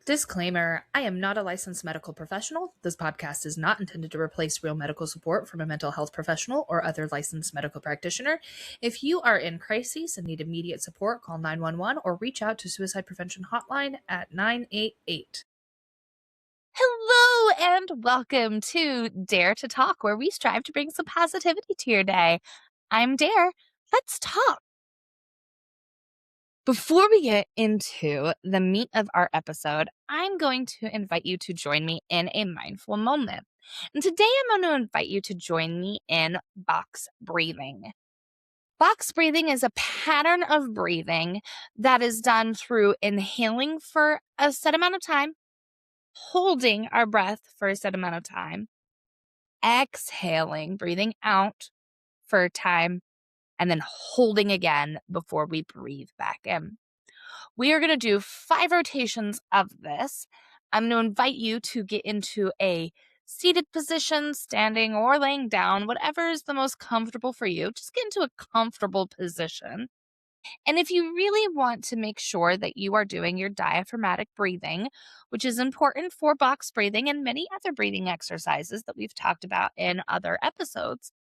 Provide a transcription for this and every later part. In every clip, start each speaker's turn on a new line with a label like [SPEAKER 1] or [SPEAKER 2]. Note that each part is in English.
[SPEAKER 1] Disclaimer, I am not a licensed medical professional. This podcast is not intended to replace real medical support from a mental health professional or other licensed medical practitioner. If you are in crisis and need immediate support, call 911 or reach out to Suicide Prevention Hotline at 988.
[SPEAKER 2] Hello and welcome to Dare to Talk, where we strive to bring some positivity to your day. I'm Dare. Let's talk. Before we get into the meat of our episode, I'm going to invite you to join me in a mindful moment. And today I'm going to invite you to join me in box breathing. Box breathing is a pattern of breathing that is done through inhaling for a set amount of time, holding our breath for a set amount of time, exhaling, breathing out for a time, and then holding again before we breathe back in. We are going to do 5 rotations of this. I'm going to invite you to get into a seated position, standing or laying down, whatever is the most comfortable for you. Just get into a comfortable position. And if you really want to make sure that you are doing your diaphragmatic breathing, which is important for box breathing and many other breathing exercises that we've talked about in other episodes,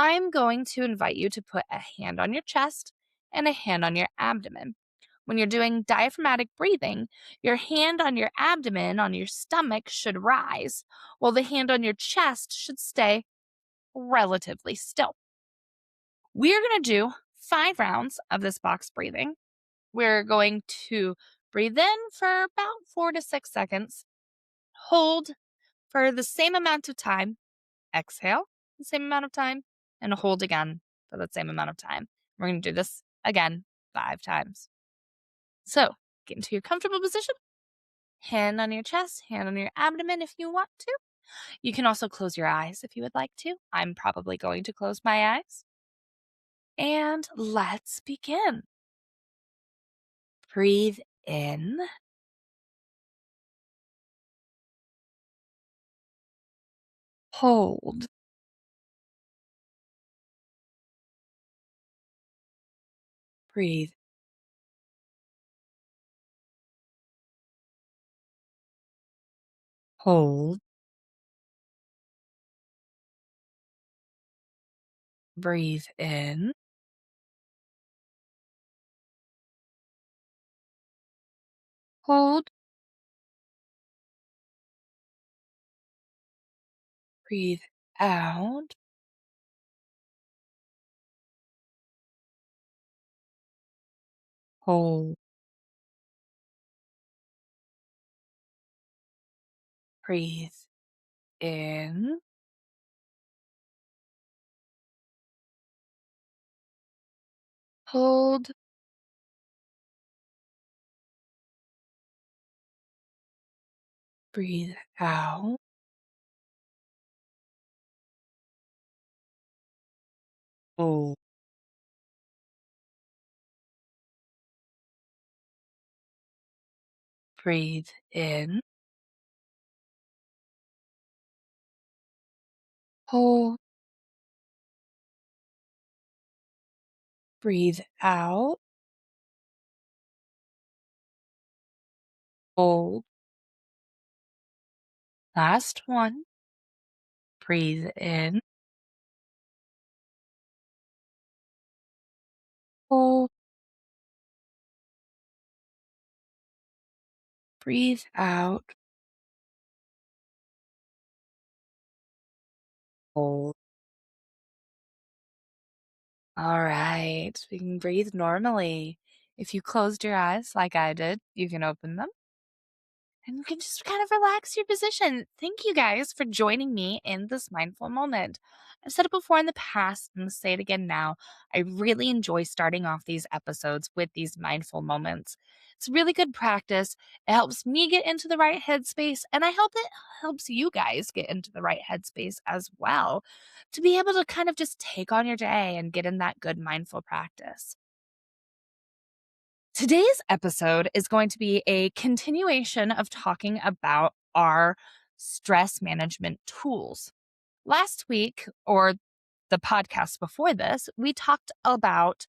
[SPEAKER 2] I'm going to invite you to put a hand on your chest and a hand on your abdomen. When you're doing diaphragmatic breathing, your hand on your abdomen, on your stomach, should rise, while the hand on your chest should stay relatively still. We're going to do 5 rounds of this box breathing. We're going to breathe in for about 4 to 6 seconds, hold for the same amount of time, exhale the same amount of time, and hold again for the same amount of time. We're going to do this again 5 times. So get into your comfortable position, hand on your chest, hand on your abdomen if you want to. You can also close your eyes if you would like to. I'm probably going to close my eyes. And let's begin. Breathe in. Hold. Breathe. Hold. Breathe in. Hold. Breathe out. Hold. Breathe in. Hold. Breathe out. Hold. Breathe in. Hold. Breathe out. Hold. Last one. Breathe in. Hold. Breathe out. Hold. All right. We can breathe normally. If you closed your eyes like I did, you can open them. And you can just kind of relax your position. Thank you guys for joining me in this mindful moment. I've said it before in the past, and I'll say it again now. I really enjoy starting off these episodes with these mindful moments. It's really good practice. It helps me get into the right headspace, and I hope it helps you guys get into the right headspace as well to be able to kind of just take on your day and get in that good mindful practice. Today's episode is going to be a continuation of talking about our stress management tools. Last week, or the podcast before this, we talked about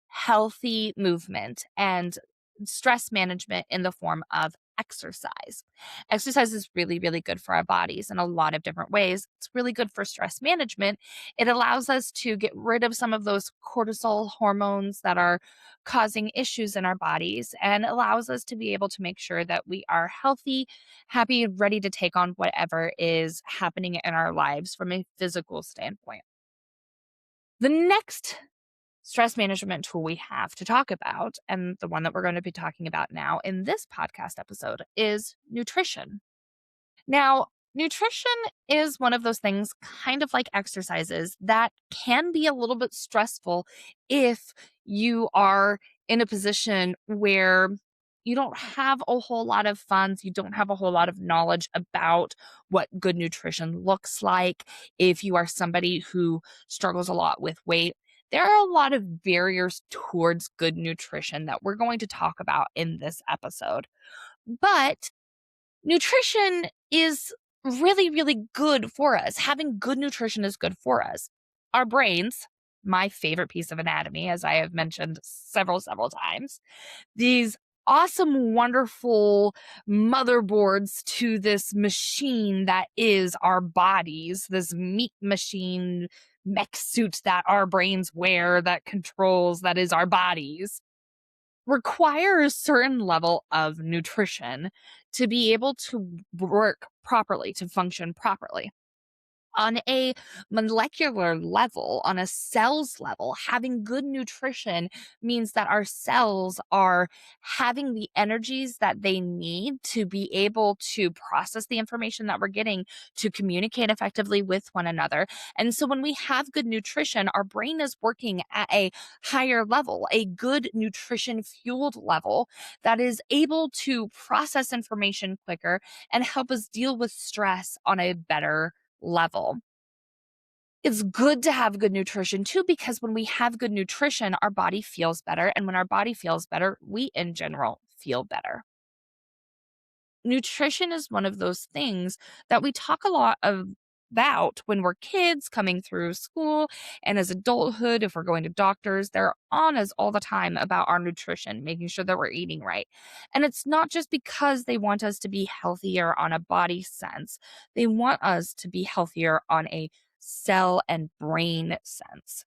[SPEAKER 2] healthy movement and stress management in the form of exercise. Exercise is really, really good for our bodies in a lot of different ways. It's really good for stress management. It allows us to get rid of some of those cortisol hormones that are causing issues in our bodies and allows us to be able to make sure that we are healthy, happy, ready to take on whatever is happening in our lives from a physical standpoint. The next stress management tool we have to talk about, and the one that we're going to be talking about now in this podcast episode, is nutrition. Now, nutrition is one of those things, kind of like exercises, that can be a little bit stressful if you are in a position where you don't have a whole lot of funds, you don't have a whole lot of knowledge about what good nutrition looks like. If you are somebody who struggles a lot with weight, there are a lot of barriers towards good nutrition that we're going to talk about in this episode. But nutrition is really, really good for us. Having good nutrition is good for us. Our brains, my favorite piece of anatomy, as I have mentioned several times, these awesome, wonderful motherboards to this machine that is our bodies, this meat machine mech suit that our brains wear that controls, that is our bodies, require a certain level of nutrition to be able to work properly, to function properly. On a molecular level, on a cells level, having good nutrition means that our cells are having the energies that they need to be able to process the information that we're getting to communicate effectively with one another. And so when we have good nutrition, our brain is working at a higher level, a good nutrition fueled level that is able to process information quicker and help us deal with stress on a better level. It's good to have good nutrition too, because when we have good nutrition, our body feels better. And when our body feels better, we in general feel better. Nutrition is one of those things that we talk a lot about when we're kids coming through school and as adulthood. If we're going to doctors, they're on us all the time about our nutrition, making sure that we're eating right. And it's not just because they want us to be healthier on a body sense, they want us to be healthier on a cell and brain sense.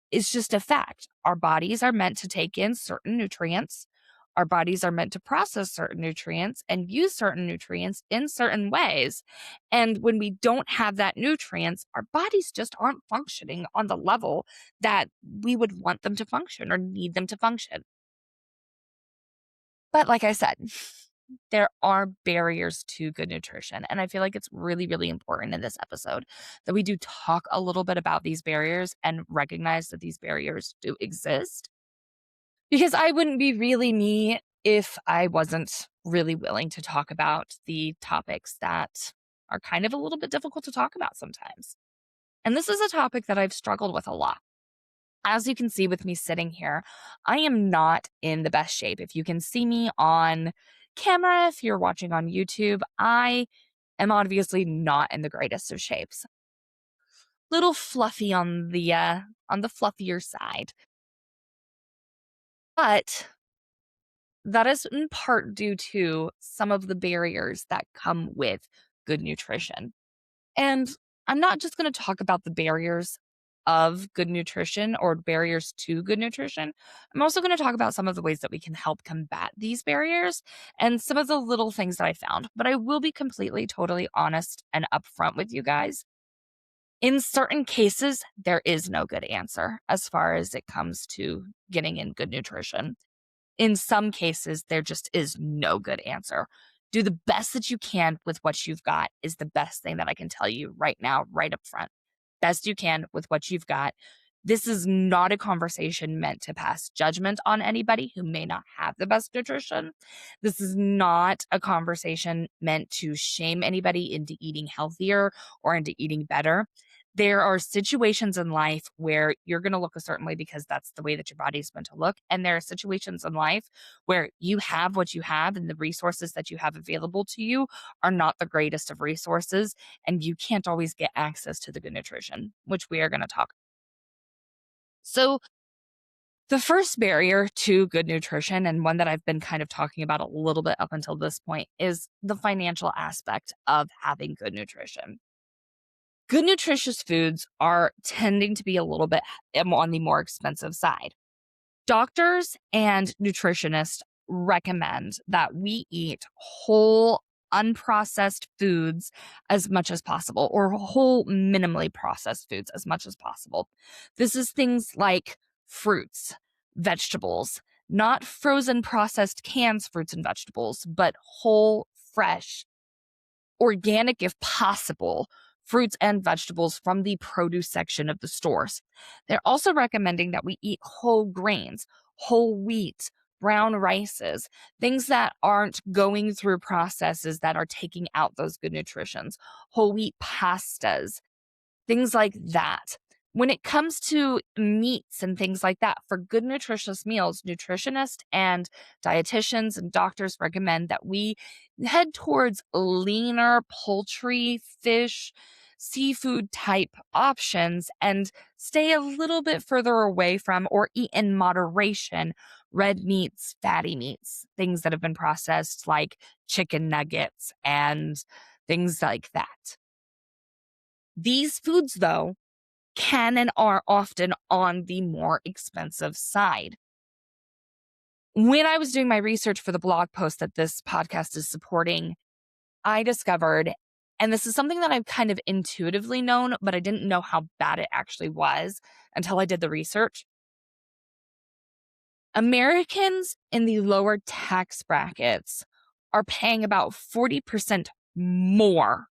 [SPEAKER 2] It's just a fact. Our bodies are meant to take in certain nutrients. Our bodies are meant to process certain nutrients and use certain nutrients in certain ways. And when we don't have that nutrients, our bodies just aren't functioning on the level that we would want them to function or need them to function. But like I said, there are barriers to good nutrition. And I feel like it's really, really important in this episode that we do talk a little bit about these barriers and recognize that these barriers do exist. Because I wouldn't be really me if I wasn't really willing to talk about the topics that are kind of a little bit difficult to talk about sometimes. And this is a topic that I've struggled with a lot. As you can see with me sitting here, I am not in the best shape. If you can see me on camera, if you're watching on YouTube, I am obviously not in the greatest of shapes. Little fluffy on the fluffier side. But that is in part due to some of the barriers that come with good nutrition. And I'm not just going to talk about the barriers of good nutrition or barriers to good nutrition. I'm also going to talk about some of the ways that we can help combat these barriers and some of the little things that I found. But I will be completely, totally honest and upfront with you guys. In certain cases, there is no good answer as far as it comes to getting in good nutrition. In some cases, there just is no good answer. Do the best that you can with what you've got is the best thing that I can tell you right now, right up front. Best you can with what you've got. This is not a conversation meant to pass judgment on anybody who may not have the best nutrition. This is not a conversation meant to shame anybody into eating healthier or into eating better. There are situations in life where you're going to look a certain way because that's the way that your body is meant to look. And there are situations in life where you have what you have and the resources that you have available to you are not the greatest of resources. And you can't always get access to the good nutrition, which we are going to talk. So, The first barrier to good nutrition, and one that I've been kind of talking about a little bit up until this point, is the financial aspect of having good nutrition. Good nutritious foods are tending to be a little bit on the more expensive side. Doctors and nutritionists recommend that we eat whole, unprocessed foods as much as possible, or whole, minimally processed foods as much as possible. This is things like fruits, vegetables, not frozen processed canned fruits and vegetables, but whole, fresh, organic if possible, fruits and vegetables from the produce section of the stores. They're also recommending that we eat whole grains, whole wheat, brown rices, things that aren't going through processes that are taking out those good nutritions, whole wheat pastas, things like that. When it comes to meats and things like that, for good nutritious meals, nutritionists and dietitians and doctors recommend that we head towards leaner poultry, fish, seafood type options and stay a little bit further away from or eat in moderation red meats, fatty meats, things that have been processed like chicken nuggets and things like that. These foods, though, can and are often on the more expensive side. When I was doing my research for the blog post that this podcast is supporting, I discovered, and this is something that I've kind of intuitively known, but I didn't know how bad it actually was until I did the research. Americans in the lower tax brackets are paying about 40% more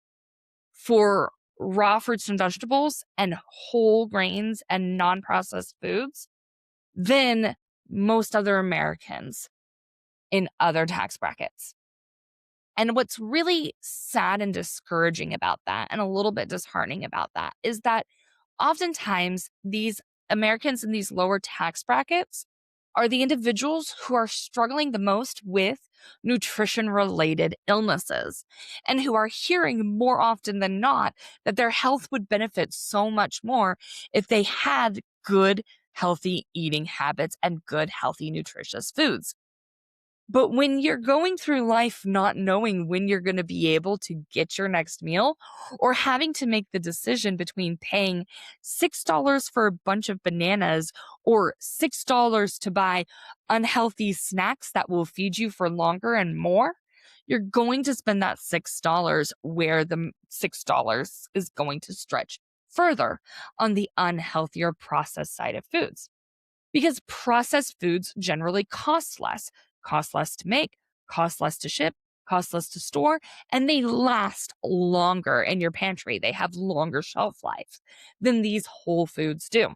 [SPEAKER 2] for raw fruits and vegetables and whole grains and non-processed foods than most other Americans in other tax brackets. And what's really sad and discouraging about that, and a little bit disheartening about that, is that oftentimes these Americans in these lower tax brackets are the individuals who are struggling the most with nutrition related illnesses and who are hearing more often than not that their health would benefit so much more if they had good, healthy eating habits and good, healthy, nutritious foods. But when you're going through life not knowing when you're going to be able to get your next meal, or having to make the decision between paying $6 for a bunch of bananas or $6 to buy unhealthy snacks that will feed you for longer and more, you're going to spend that $6 where the $6 is going to stretch further on the unhealthier processed side of foods. Because processed foods generally cost less to make, cost less to ship, cost less to store, and they last longer in your pantry. They have longer shelf life than these whole foods do.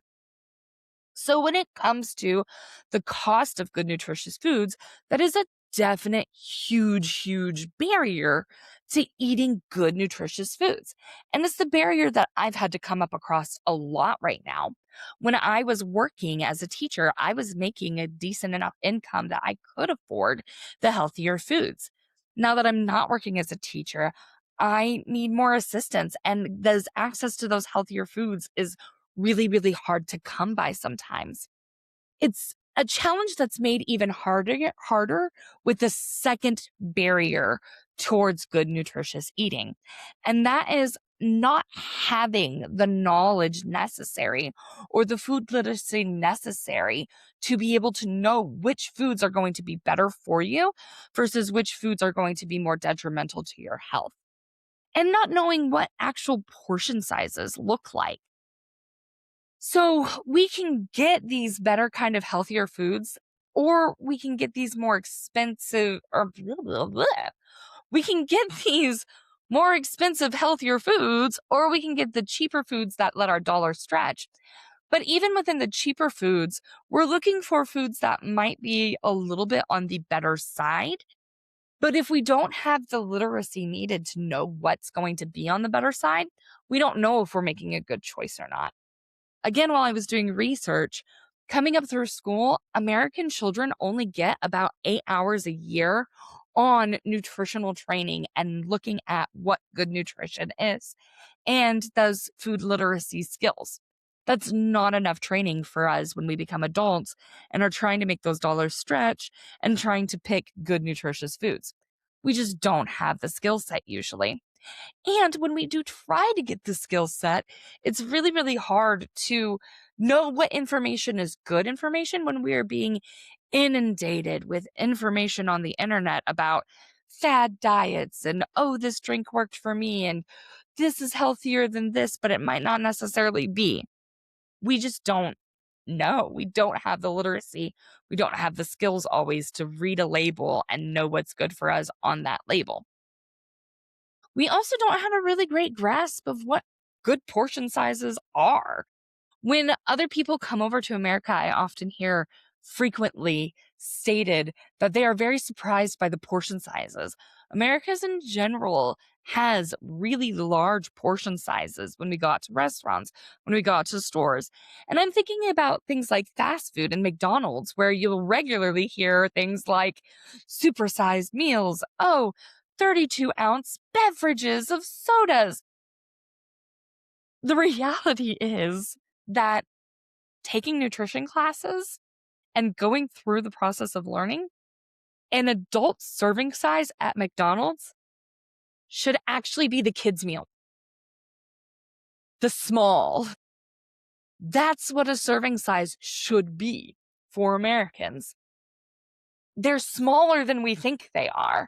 [SPEAKER 2] So when it comes to the cost of good nutritious foods, that is a definite huge barrier to eating good nutritious foods. And it's the barrier that I've had to come up across a lot right now. When I was working as a teacher, I was making a decent enough income that I could afford the healthier foods. Now that I'm not working as a teacher, I need more assistance, and those access to those healthier foods is really hard to come by sometimes. It's a challenge that's made even harder with the second barrier towards good nutritious eating. And that is not having the knowledge necessary or the food literacy necessary to be able to know which foods are going to be better for you versus which foods are going to be more detrimental to your health. And not knowing what actual portion sizes look like. So we can get these better kind of healthier foods, or we can get these more expensive, or we can get these more expensive, healthier foods, or we can get the cheaper foods that let our dollar stretch. But even within the cheaper foods, we're looking for foods that might be a little bit on the better side. But if we don't have the literacy needed to know what's going to be on the better side, we don't know if we're making a good choice or not. Again, while I was doing research, coming up through school, American children only get about 8 hours a year on nutritional training and looking at what good nutrition is and those food literacy skills. That's not enough training for us when we become adults and are trying to make those dollars stretch and trying to pick good, nutritious foods. We just don't have the skill set usually. And when we do try to get the skill set, it's really, really hard to know what information is good information when we are being inundated with information on the internet about fad diets and, oh, this drink worked for me and this is healthier than this, but it might not necessarily be. We just don't know. We don't have the literacy. We don't have the skills always to read a label and know what's good for us on that label. We also don't have a really great grasp of what good portion sizes are. When other people come over to America, I often hear frequently stated that they are very surprised by the portion sizes. Americans in general has really large portion sizes when we go out to restaurants, when we go out to stores. And I'm thinking about things like fast food and McDonald's, where you'll regularly hear things like supersized meals. Oh, 32-ounce beverages of sodas. The reality is that taking nutrition classes and going through the process of learning, an adult serving size at McDonald's should actually be the kids' meal. The small. That's what a serving size should be for Americans. They're smaller than we think they are.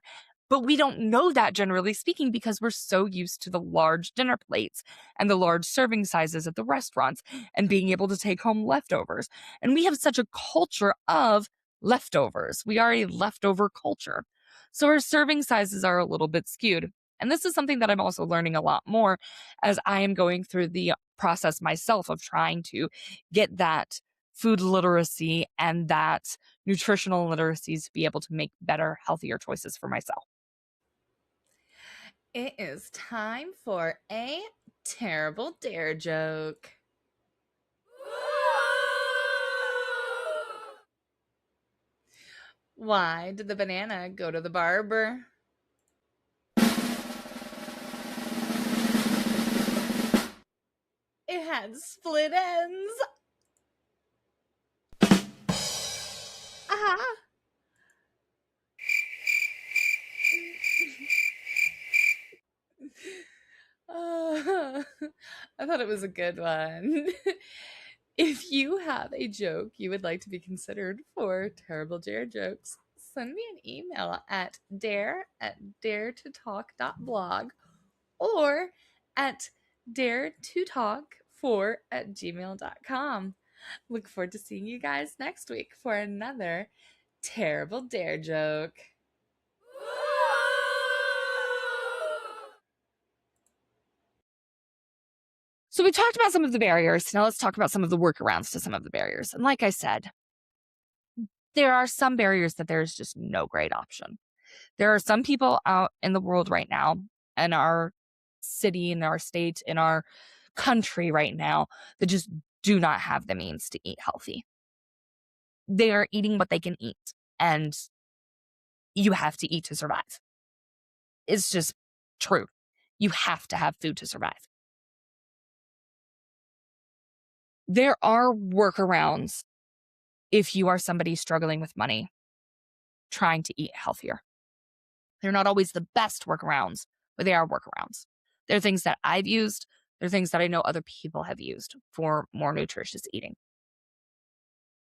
[SPEAKER 2] But we don't know that, generally speaking, because we're so used to the large dinner plates and the large serving sizes at the restaurants and being able to take home leftovers. And we have such a culture of leftovers. We are a leftover culture. So our serving sizes are a little bit skewed. And this is something that I'm also learning a lot more as I am going through the process myself of trying to get that food literacy and that nutritional literacies to be able to make better, healthier choices for myself.
[SPEAKER 1] It is time for a terrible dare joke. Why did the banana go to the barber? It had split ends. Aha! I thought it was a good one. If you have a joke you would like to be considered for Terrible Dare Jokes, send me an email at dare@daretotalk.blog or at daretotalk4@gmail.com. Look forward to seeing you guys next week for another Terrible Dare Joke.
[SPEAKER 2] So we talked about some of the barriers. Now let's talk about some of the workarounds to some of the barriers. And like I said, there are some barriers that there's just no great option. There are some people out in the world right now, in our city, in our state, in our country right now, that just do not have the means to eat healthy. They are eating what they can eat, and you have to eat to survive. It's just true. You have to have food to survive. There are workarounds if you are somebody struggling with money, trying to eat healthier. They're not always the best workarounds, but they are workarounds. They're things that I've used. They're things that I know other people have used for more nutritious eating.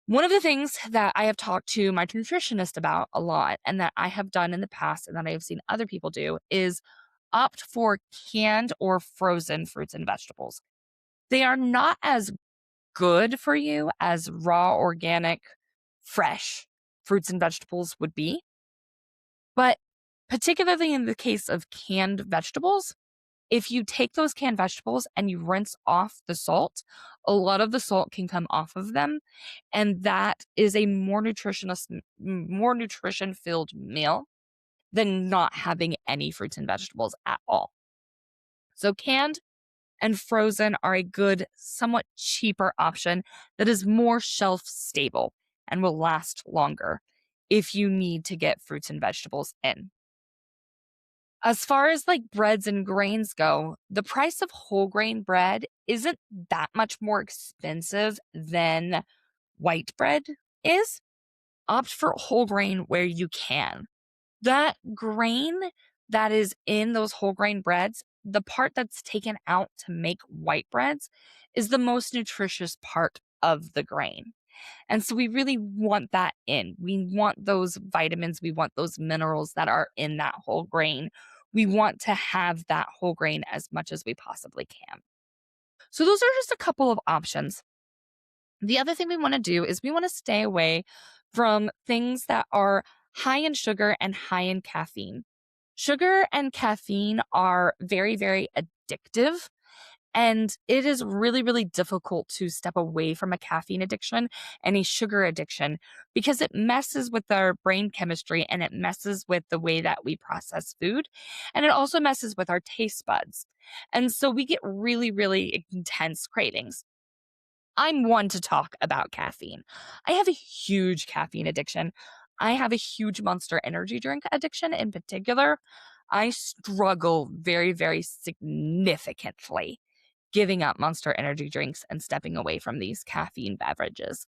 [SPEAKER 2] One of the things that I have talked to my nutritionist about a lot and that I have done in the past and that I have seen other people do is opt for canned or frozen fruits and vegetables. They are not as good for you as raw, organic, fresh fruits and vegetables would be. But particularly in the case of canned vegetables, if you take those canned vegetables and you rinse off the salt, a lot of the salt can come off of them. And that is a more nutrition filled meal than not having any fruits and vegetables at all. So canned and frozen are a good, somewhat cheaper option that is more shelf stable and will last longer if you need to get fruits and vegetables in. As far as like breads and grains go, the price of whole grain bread isn't that much more expensive than white bread is. Opt for whole grain where you can. That grain that is in those whole grain breads, the part that's taken out to make white breads is the most nutritious part of the grain. And so we really want that in. We want those vitamins, we want those minerals that are in that whole grain. We want to have that whole grain as much as we possibly can. So those are just a couple of options. The other thing we want to do is we want to stay away from things that are high in sugar and high in caffeine. Sugar and caffeine are very, very addictive. And it is really, really difficult to step away from a caffeine addiction and a sugar addiction because it messes with our brain chemistry and it messes with the way that we process food. And it also messes with our taste buds. And so we get really, really intense cravings. I'm one to talk about caffeine. I have a huge caffeine addiction. I have a huge Monster energy drink addiction in particular. I struggle very, very significantly giving up Monster energy drinks and stepping away from these caffeine beverages.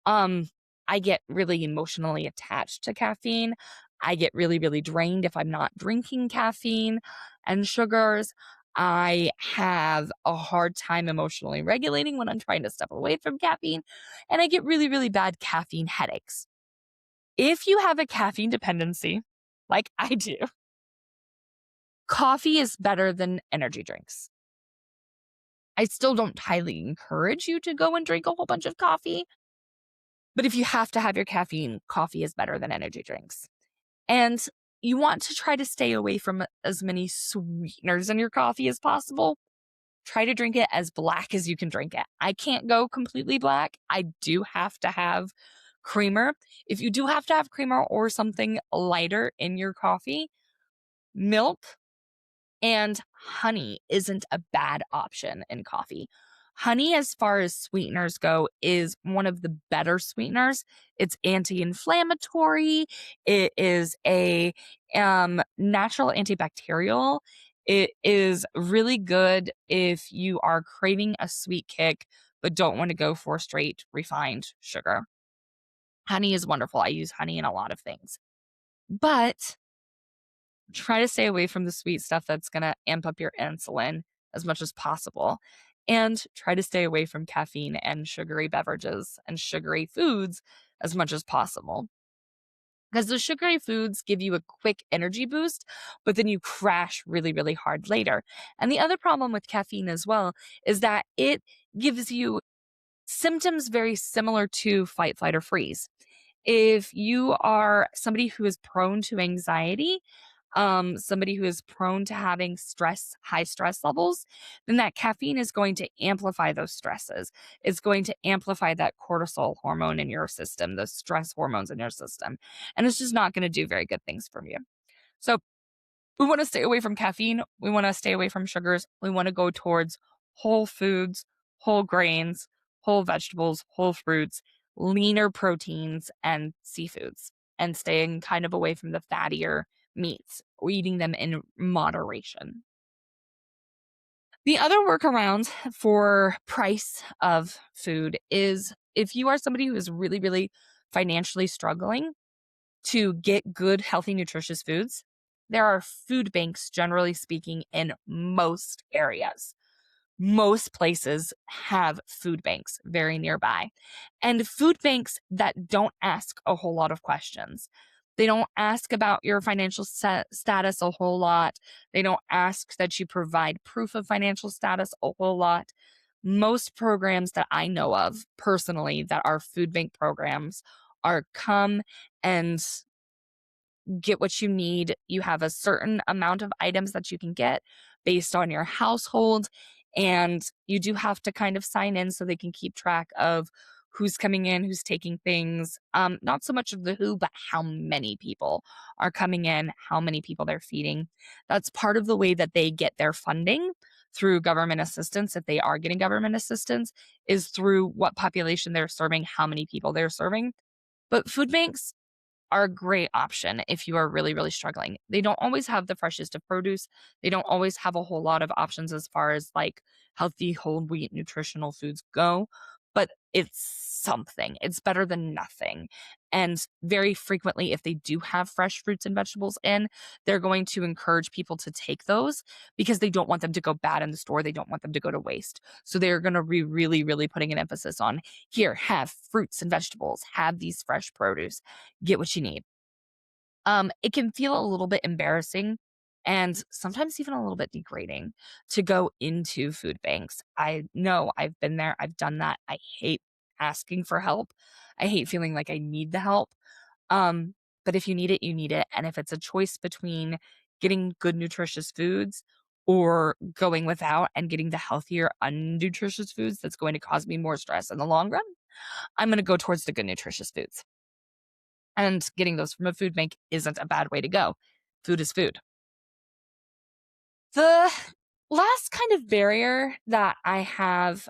[SPEAKER 2] Um, I get really emotionally attached to caffeine. I get really, really drained if I'm not drinking caffeine and sugars. I have a hard time emotionally regulating when I'm trying to step away from caffeine, and I get really, really bad caffeine headaches. If you have a caffeine dependency, like I do, coffee is better than energy drinks. I still don't highly encourage you to go and drink a whole bunch of coffee, but if you have to have your caffeine, coffee is better than energy drinks. And you want to try to stay away from as many sweeteners in your coffee as possible. Try to drink it as black as you can drink it. I can't go completely black. I do have to have creamer. If you do have to have creamer or something lighter in your coffee, milk and honey isn't a bad option in coffee. Honey, as far as sweeteners go, is one of the better sweeteners. It's anti-inflammatory. It is a natural antibacterial. It is really good if you are craving a sweet kick but don't want to go for straight refined sugar. Honey is wonderful. I use honey in a lot of things. But try to stay away from the sweet stuff that's going to amp up your insulin as much as possible. And try to stay away from caffeine and sugary beverages and sugary foods as much as possible. Because the sugary foods give you a quick energy boost, but then you crash really, really hard later. And the other problem with caffeine as well is that it gives you symptoms very similar to fight, flight, or freeze. If you are somebody who is prone to anxiety, somebody who is prone to having high stress levels, then that caffeine is going to amplify those stresses. It's going to amplify that cortisol hormone in your system, those stress hormones in your system. And it's just not going to do very good things for you. So we want to stay away from caffeine. We want to stay away from sugars. We want to go towards whole foods, whole grains, whole vegetables, whole fruits, leaner proteins, and seafoods, and staying kind of away from the fattier meats or eating them in moderation. The other workaround for price of food is if you are somebody who is really, really financially struggling to get good, healthy, nutritious foods, there are food banks, generally speaking, in most areas. Most places have food banks very nearby, and food banks that don't ask a whole lot of questions. They don't ask about your financial status a whole lot. They don't ask that you provide proof of financial status a whole lot. Most programs that I know of personally that are food bank programs are come and get what you need. You have a certain amount of items that you can get based on your household. And you do have to kind of sign in so they can keep track of who's coming in, who's taking things. Not so much of the who, but how many people are coming in, how many people they're feeding. That's part of the way that they get their funding through government assistance, if they are getting government assistance, is through what population they're serving, how many people they're serving. But food banks are a great option if you are really, really struggling. They don't always have the freshest of produce. They don't always have a whole lot of options as far as like healthy whole wheat nutritional foods go, but it's something. It's better than nothing. And very frequently, if they do have fresh fruits and vegetables in, they're going to encourage people to take those because they don't want them to go bad in the store. They don't want them to go to waste. So they're going to be really, really putting an emphasis on here, have fruits and vegetables, have these fresh produce, get what you need. It can feel a little bit embarrassing and sometimes even a little bit degrading to go into food banks. I know I've been there, I've done that. I hate asking for help. I hate feeling like I need the help. Um, but if you need it, you need it. And if it's a choice between getting good nutritious foods or going without and getting the healthier unnutritious foods that's going to cause me more stress in the long run, I'm going to go towards the good nutritious foods. And getting those from a food bank isn't a bad way to go. Food is food. The last kind of barrier that I have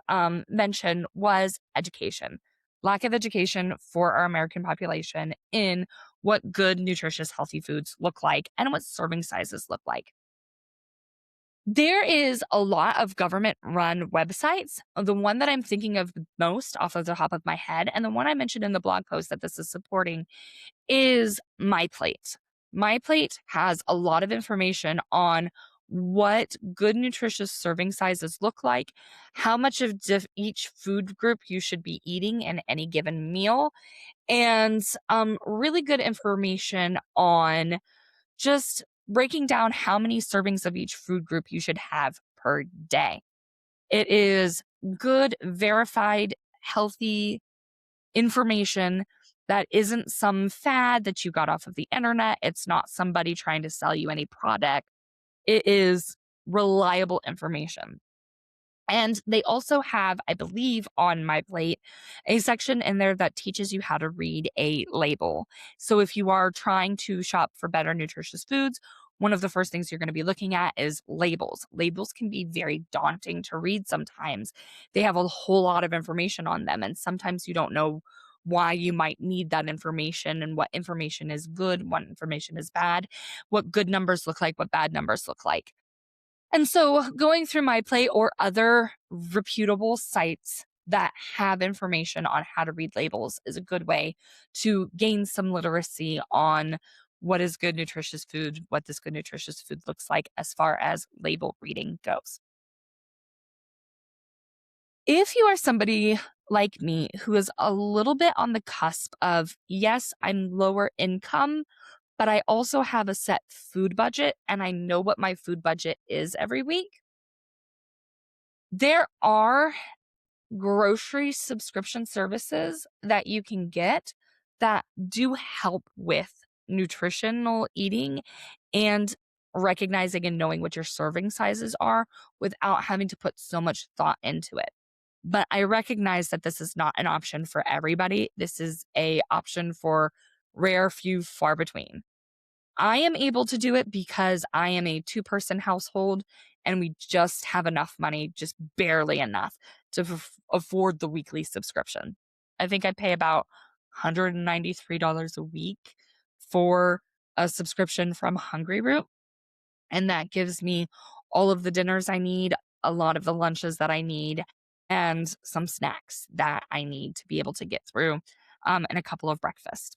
[SPEAKER 2] mentioned was education. Lack of education for our American population in what good, nutritious, healthy foods look like and what serving sizes look like. There is a lot of government run websites. The one that I'm thinking of most off of the top of my head, and the one I mentioned in the blog post that this is supporting, is My Plate. My Plate has a lot of information on what good nutritious serving sizes look like, how much of each food group you should be eating in any given meal, and really good information on just breaking down how many servings of each food group you should have per day. It is good, verified, healthy information that isn't some fad that you got off of the internet. It's not somebody trying to sell you any product. It is reliable information. And they also have, I believe, on My Plate, a section in there that teaches you how to read a label. So if you are trying to shop for better nutritious foods, one of the first things you're going to be looking at is labels. Labels can be very daunting to read sometimes. They have a whole lot of information on them, and sometimes you don't know why you might need that information and what information is good, what information is bad, what good numbers look like, what bad numbers look like. And so going through My Plate or other reputable sites that have information on how to read labels is a good way to gain some literacy on what is good nutritious food, what this good nutritious food looks like as far as label reading goes. If you are somebody like me who is a little bit on the cusp of, yes, I'm lower income, but I also have a set food budget and I know what my food budget is every week, there are grocery subscription services that you can get that do help with nutritional eating and recognizing and knowing what your serving sizes are without having to put so much thought into it. But I recognize that this is not an option for everybody. This is a option for rare few far between. I am able to do it because I am a two-person household and we just have enough money, just barely enough to afford the weekly subscription. I think I pay about $193 a week for a subscription from Hungry Root, and that gives me all of the dinners I need, a lot of the lunches that I need, and some snacks that I need to be able to get through, and a couple of breakfasts.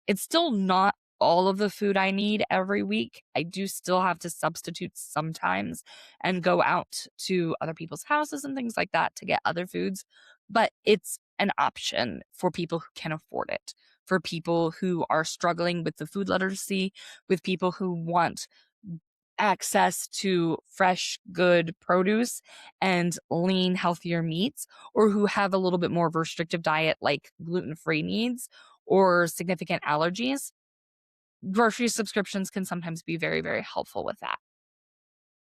[SPEAKER 2] It's still not all of the food I need every week. I do still have to substitute sometimes and go out to other people's houses and things like that to get other foods, but it's an option for people who can afford it, for people who are struggling with the food literacy, with people who want access to fresh, good produce and lean, healthier meats, or who have a little bit more of a restrictive diet like gluten free needs or significant allergies. Grocery subscriptions can sometimes be very, very helpful with that.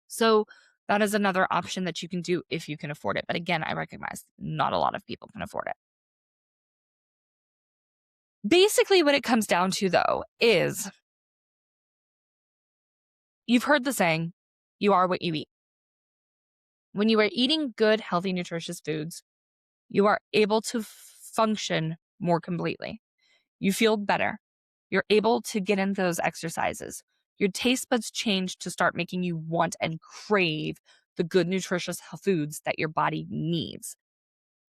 [SPEAKER 2] So, that is another option that you can do if you can afford it. But again, I recognize not a lot of people can afford it. Basically, what it comes down to, though, is you've heard the saying, you are what you eat. When you are eating good, healthy, nutritious foods, you are able to function more completely. You feel better. You're able to get in those exercises. Your taste buds change to start making you want and crave the good, nutritious foods that your body needs.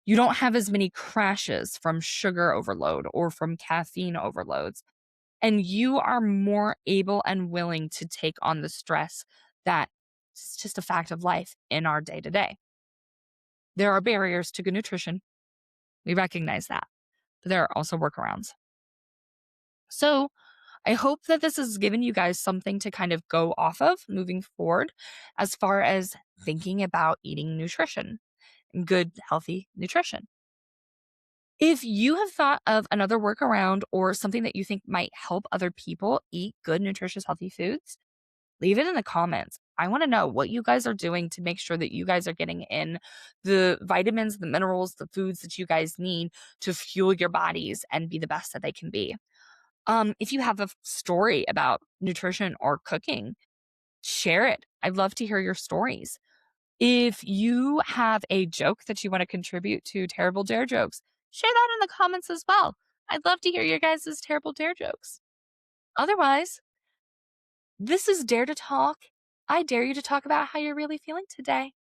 [SPEAKER 2] You don't have as many crashes from sugar overload or from caffeine overloads. And you are more able and willing to take on the stress that is just a fact of life in our day to day. There are barriers to good nutrition. We recognize that, but there are also workarounds. So I hope that this has given you guys something to kind of go off of moving forward as far as thinking about eating nutrition and good, healthy nutrition. If you have thought of another workaround or something that you think might help other people eat good, nutritious, healthy foods, leave it in the comments. I want to know what you guys are doing to make sure that you guys are getting in the vitamins, the minerals, the foods that you guys need to fuel your bodies and be the best that they can be. If you have a story about nutrition or cooking, share it. I'd love to hear your stories. If you have a joke that you want to contribute to Terrible Dare Jokes, share that in the comments as well. I'd love to hear your guys' terrible dare jokes. Otherwise, this is Dare to Talk. I dare you to talk about how you're really feeling today.